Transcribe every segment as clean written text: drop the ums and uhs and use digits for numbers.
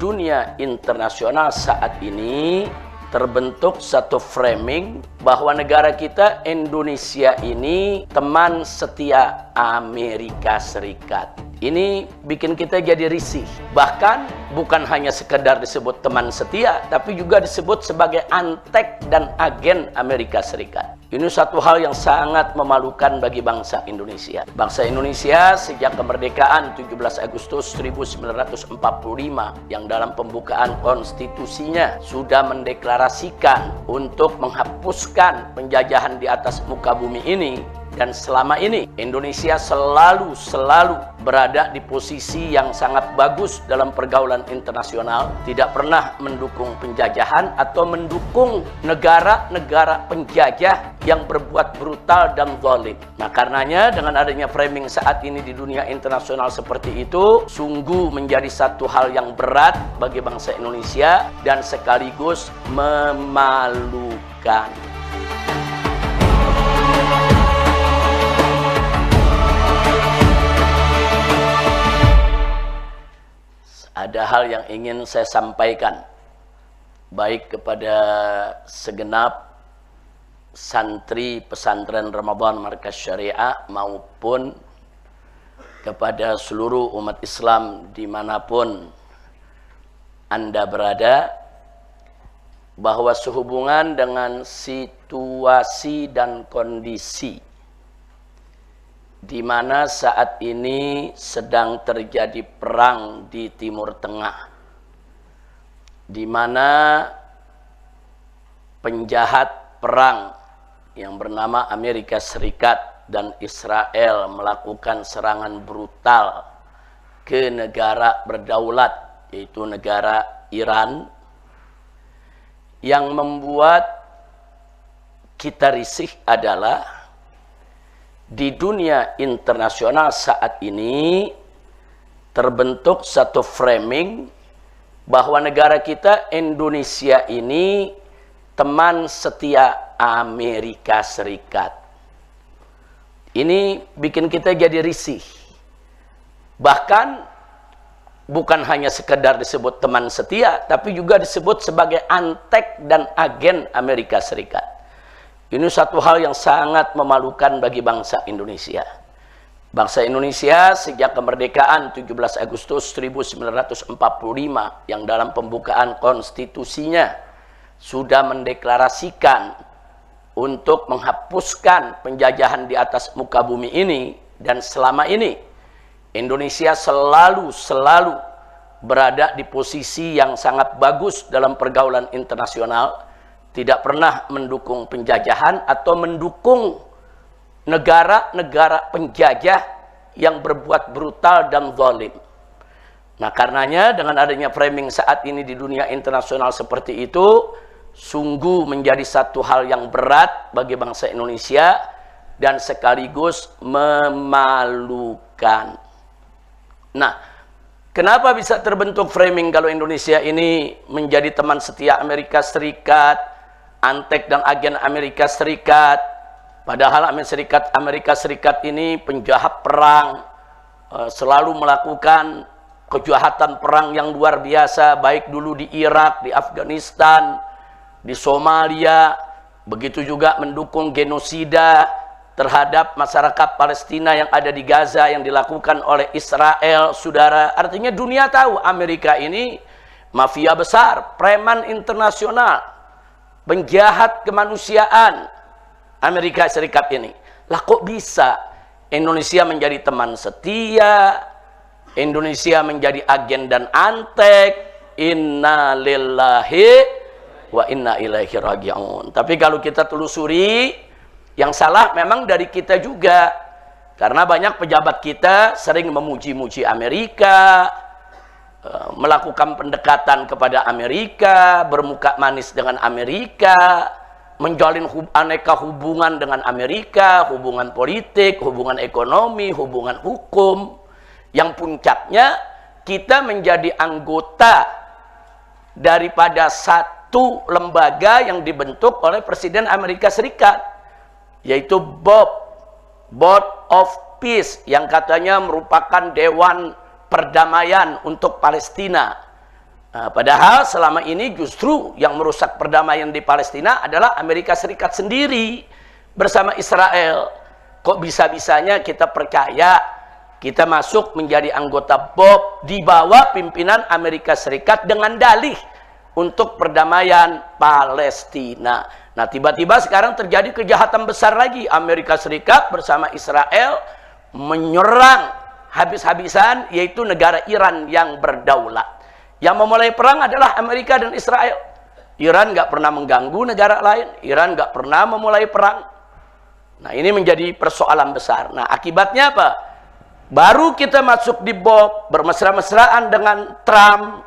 dunia internasional saat ini terbentuk satu framing bahwa negara kita Indonesia ini teman setia Amerika Serikat. Ini bikin kita jadi risih. Bahkan bukan hanya sekedar disebut teman setia, tapi juga disebut sebagai antek dan agen Amerika Serikat. Ini satu hal yang sangat memalukan bagi bangsa Indonesia. Bangsa Indonesia sejak kemerdekaan 17 Agustus 1945 yang dalam pembukaan konstitusinya sudah mendeklarasikan untuk menghapuskan penjajahan di atas muka bumi ini. Dan selama ini Indonesia selalu berada di posisi yang sangat bagus dalam pergaulan internasional, tidak pernah mendukung penjajahan atau mendukung negara-negara penjajah yang berbuat brutal dan zalim. Nah, karenanya dengan adanya framing saat ini di dunia internasional seperti itu, sungguh menjadi satu hal yang berat bagi bangsa Indonesia dan sekaligus memalukan. Ada hal yang ingin saya sampaikan, baik kepada segenap santri pesantren Ramadan Markas Syariah maupun kepada seluruh umat Islam dimanapun Anda berada, bahwa sehubungan dengan situasi dan kondisi di mana saat ini sedang terjadi perang di Timur Tengah, di mana penjahat perang yang bernama Amerika Serikat dan Israel melakukan serangan brutal ke negara berdaulat, yaitu negara Iran, yang membuat kita risih adalah di dunia internasional saat ini terbentuk satu framing bahwa negara kita Indonesia ini teman setia Amerika Serikat. Ini bikin kita jadi risih. Bahkan bukan hanya sekedar disebut teman setia, tapi juga disebut sebagai antek dan agen Amerika Serikat. Ini satu hal yang sangat memalukan bagi bangsa Indonesia. Bangsa Indonesia sejak kemerdekaan 17 Agustus 1945 yang dalam pembukaan konstitusinya sudah mendeklarasikan untuk menghapuskan penjajahan di atas muka bumi ini. Dan selama ini Indonesia selalu berada di posisi yang sangat bagus dalam pergaulan internasional, tidak pernah mendukung penjajahan atau mendukung negara-negara penjajah yang berbuat brutal dan zalim. Nah, karenanya dengan adanya framing saat ini di dunia internasional seperti itu, sungguh menjadi satu hal yang berat bagi bangsa Indonesia dan sekaligus memalukan. Nah, kenapa bisa terbentuk framing kalau Indonesia ini menjadi teman setia Amerika Serikat, antek dan agen Amerika Serikat, padahal Amerika Serikat ini penjahat perang, selalu melakukan kejahatan perang yang luar biasa, baik dulu di Irak, di Afghanistan, di Somalia, begitu juga mendukung genosida terhadap masyarakat Palestina yang ada di Gaza yang dilakukan oleh Israel, saudara. Artinya dunia tahu Amerika ini mafia besar, preman internasional, penjahat kemanusiaan Amerika Serikat ini. Lah kok bisa Indonesia menjadi teman setia, Indonesia menjadi agen dan antek? Inna lillahi wa inna ilaihi raji'un. Tapi kalau kita telusuri, yang salah memang dari kita juga. Karena banyak pejabat kita sering memuji-muji Amerika, melakukan pendekatan kepada Amerika, bermuka manis dengan Amerika, menjalin aneka hubungan dengan Amerika, hubungan politik, hubungan ekonomi, hubungan hukum, yang puncaknya kita menjadi anggota daripada satu lembaga yang dibentuk oleh Presiden Amerika Serikat, yaitu Board of Peace, yang katanya merupakan Dewan Perdamaian untuk Palestina. Padahal selama ini justru yang merusak perdamaian di Palestina adalah Amerika Serikat sendiri bersama Israel. Kok bisa-bisanya kita percaya kita masuk menjadi anggota BOP di bawah pimpinan Amerika Serikat dengan dalih untuk perdamaian Palestina. Nah, tiba-tiba sekarang terjadi kejahatan besar lagi. Amerika Serikat bersama Israel menyerang habis-habisan, yaitu negara Iran yang berdaulat. Yang memulai perang adalah Amerika dan Israel. Iran nggak pernah mengganggu negara lain. Iran nggak pernah memulai perang. Nah, ini menjadi persoalan besar. Nah, akibatnya apa? Baru kita masuk di BOP, bermesra-mesraan dengan Trump,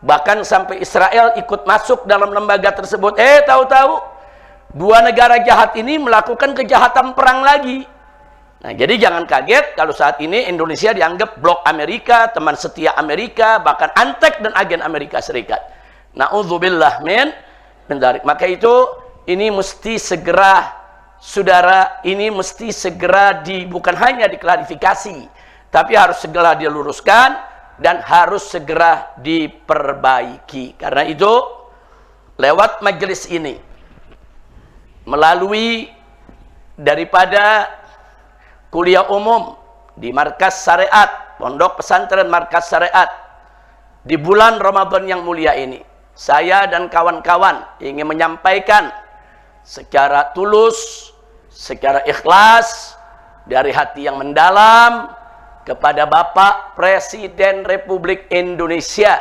bahkan sampai Israel ikut masuk dalam lembaga tersebut. Tahu-tahu dua negara jahat ini melakukan kejahatan perang lagi. Nah, jadi jangan kaget kalau saat ini Indonesia dianggap blok Amerika, teman setia Amerika, bahkan antek dan agen Amerika Serikat. Na'udzubillah min dzalik. Maka itu ini mesti segera, saudara, ini mesti segera bukan hanya diklarifikasi, tapi harus segera diluruskan dan harus segera diperbaiki. Karena itu lewat majelis ini, melalui daripada kuliah umum di Markas Syariat, Pondok Pesantren Markas Syariat, di bulan Ramadan yang mulia ini, saya dan kawan-kawan ingin menyampaikan secara tulus, secara ikhlas, dari hati yang mendalam kepada Bapak Presiden Republik Indonesia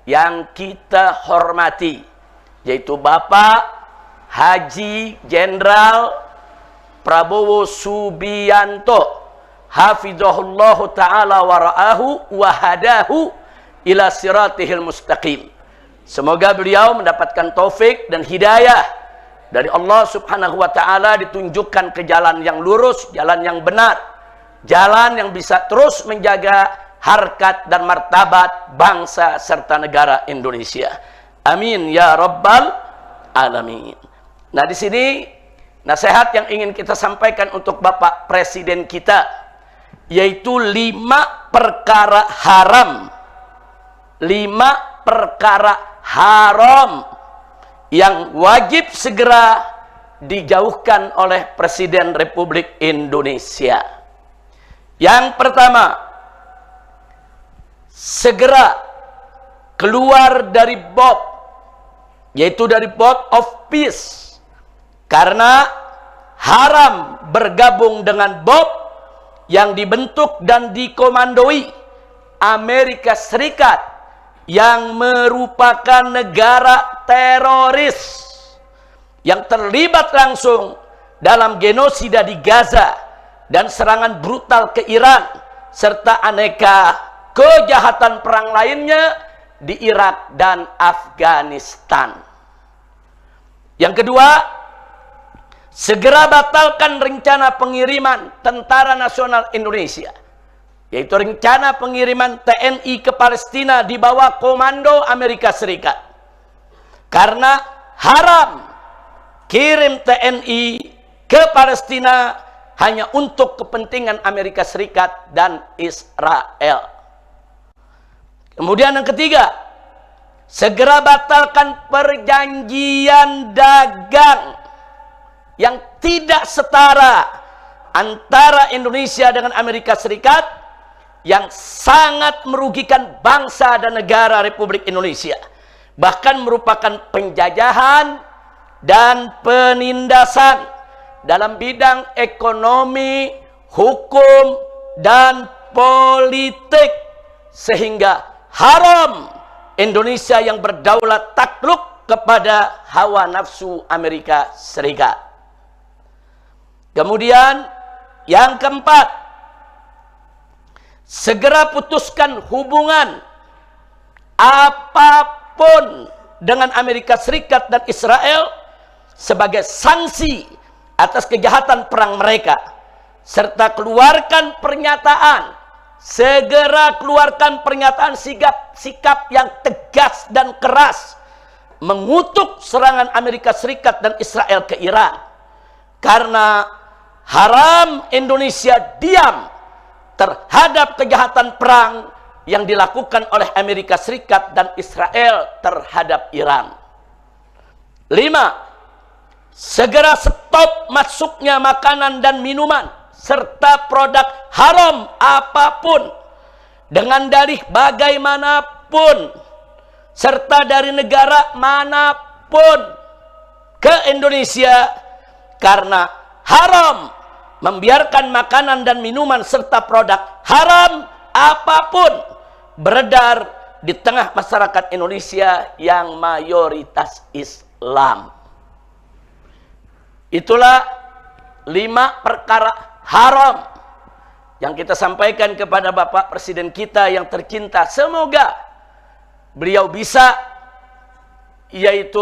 yang kita hormati, yaitu Bapak Haji Jenderal Prabowo Subianto, hafizahullahu ta'ala wa ra'ahu wa hadahu ila siratihil mustaqim. Semoga beliau mendapatkan taufik dan hidayah dari Allah subhanahu wa ta'ala, ditunjukkan ke jalan yang lurus, jalan yang benar, jalan yang bisa terus menjaga harkat dan martabat bangsa serta negara Indonesia. Amin ya rabbal alamin. Nah, di sini nasihat yang ingin kita sampaikan untuk Bapak Presiden kita, yaitu 5 perkara haram. 5 perkara haram yang wajib segera dijauhkan oleh Presiden Republik Indonesia. Yang pertama, segera keluar dari BOP, yaitu dari Board of Peace. Karena haram bergabung dengan BOP yang dibentuk dan dikomandoi Amerika Serikat, yang merupakan negara teroris yang terlibat langsung dalam genosida di Gaza dan serangan brutal ke Iran, serta aneka kejahatan perang lainnya di Irak dan Afghanistan. Yang kedua, segera batalkan rencana pengiriman Tentara Nasional Indonesia, yaitu rencana pengiriman TNI ke Palestina di bawah komando Amerika Serikat. Karena haram kirim TNI ke Palestina hanya untuk kepentingan Amerika Serikat dan Israel. Kemudian yang ketiga, segera batalkan perjanjian dagang yang tidak setara antara Indonesia dengan Amerika Serikat, yang sangat merugikan bangsa dan negara Republik Indonesia, bahkan merupakan penjajahan dan penindasan dalam bidang ekonomi, hukum, dan politik, sehingga haram Indonesia yang berdaulat takluk kepada hawa nafsu Amerika Serikat. Kemudian yang keempat, segera putuskan hubungan apapun dengan Amerika Serikat dan Israel sebagai sanksi atas kejahatan perang mereka, serta segera keluarkan pernyataan sikap yang tegas dan keras mengutuk serangan Amerika Serikat dan Israel ke Iran. Karena haram Indonesia diam terhadap kejahatan perang yang dilakukan oleh Amerika Serikat dan Israel terhadap Iran. 5. Segera stop masuknya makanan dan minuman serta produk haram apapun dengan dalih bagaimanapun serta dari negara manapun ke Indonesia, karena haram membiarkan makanan dan minuman serta produk haram apapun beredar di tengah masyarakat Indonesia yang mayoritas Islam. Itulah 5 perkara haram yang kita sampaikan kepada Bapak Presiden kita yang tercinta. Semoga beliau bisa yaitu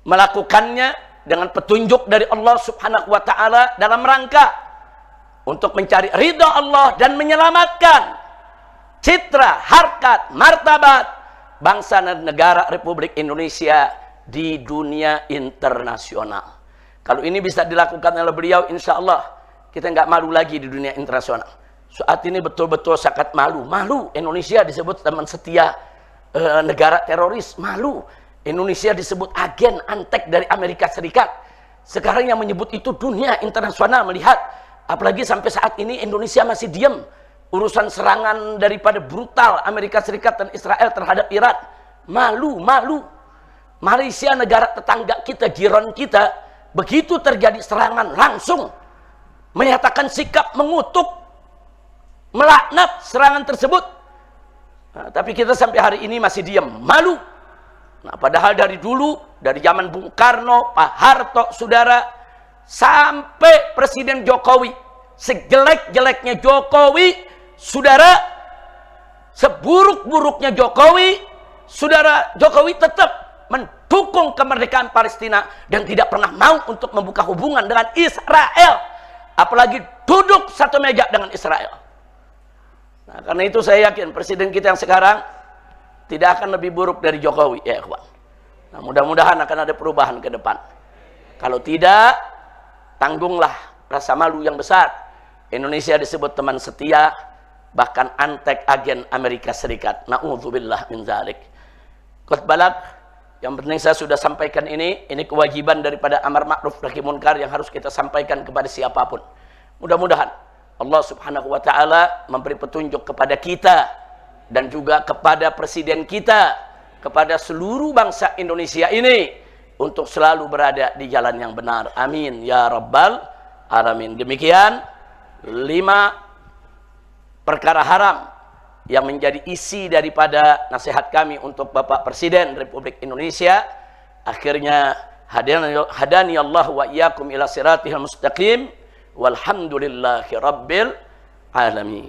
melakukannya dengan petunjuk dari Allah Subhanahu wa taala dalam rangka untuk mencari ridha Allah dan menyelamatkan citra, harkat, martabat bangsa dan negara Republik Indonesia di dunia internasional. Kalau ini bisa dilakukan oleh beliau, insya Allah kita nggak malu lagi di dunia internasional. Saat ini betul-betul sangat malu. Malu Indonesia disebut teman setia negara teroris. Malu Indonesia disebut agen antek dari Amerika Serikat. Sekarang yang menyebut itu dunia internasional melihat. Apalagi sampai saat ini Indonesia masih diam. Urusan serangan daripada brutal Amerika Serikat dan Israel terhadap Iran. Malu, malu. Malaysia, negara tetangga kita, jiran kita, begitu terjadi serangan langsung menyatakan sikap mengutuk, melaknat serangan tersebut. Nah, tapi kita sampai hari ini masih diam, malu. Nah, padahal dari dulu, dari zaman Bung Karno, Pak Harto, saudara, sampai Presiden Jokowi, sejelek-jeleknya Jokowi, saudara, seburuk-buruknya Jokowi, saudara, Jokowi tetap mendukung kemerdekaan Palestina dan tidak pernah mau untuk membuka hubungan dengan Israel, apalagi duduk satu meja dengan Israel. Nah, karena itu saya yakin presiden kita yang sekarang tidak akan lebih buruk dari Jokowi, ya kawan. Nah, mudah-mudahan akan ada perubahan ke depan. Kalau tidak, tanggunglah rasa malu yang besar. Indonesia disebut teman setia, bahkan antek agen Amerika Serikat. Na'udzubillah min zalik. Qad balag. Yang penting saya sudah sampaikan ini kewajiban daripada amar ma'ruf nahi munkar yang harus kita sampaikan kepada siapapun. Mudah-mudahan Allah Subhanahu wa taala memberi petunjuk kepada kita dan juga kepada presiden kita, kepada seluruh bangsa Indonesia ini untuk selalu berada di jalan yang benar. Amin ya rabbal alamin. Demikian 5 perkara haram yang menjadi isi daripada nasihat kami untuk Bapak Presiden Republik Indonesia. Akhirnya hadani Allah wa iyyakum ila siratihil mustaqim walhamdulillahi rabbil alamin.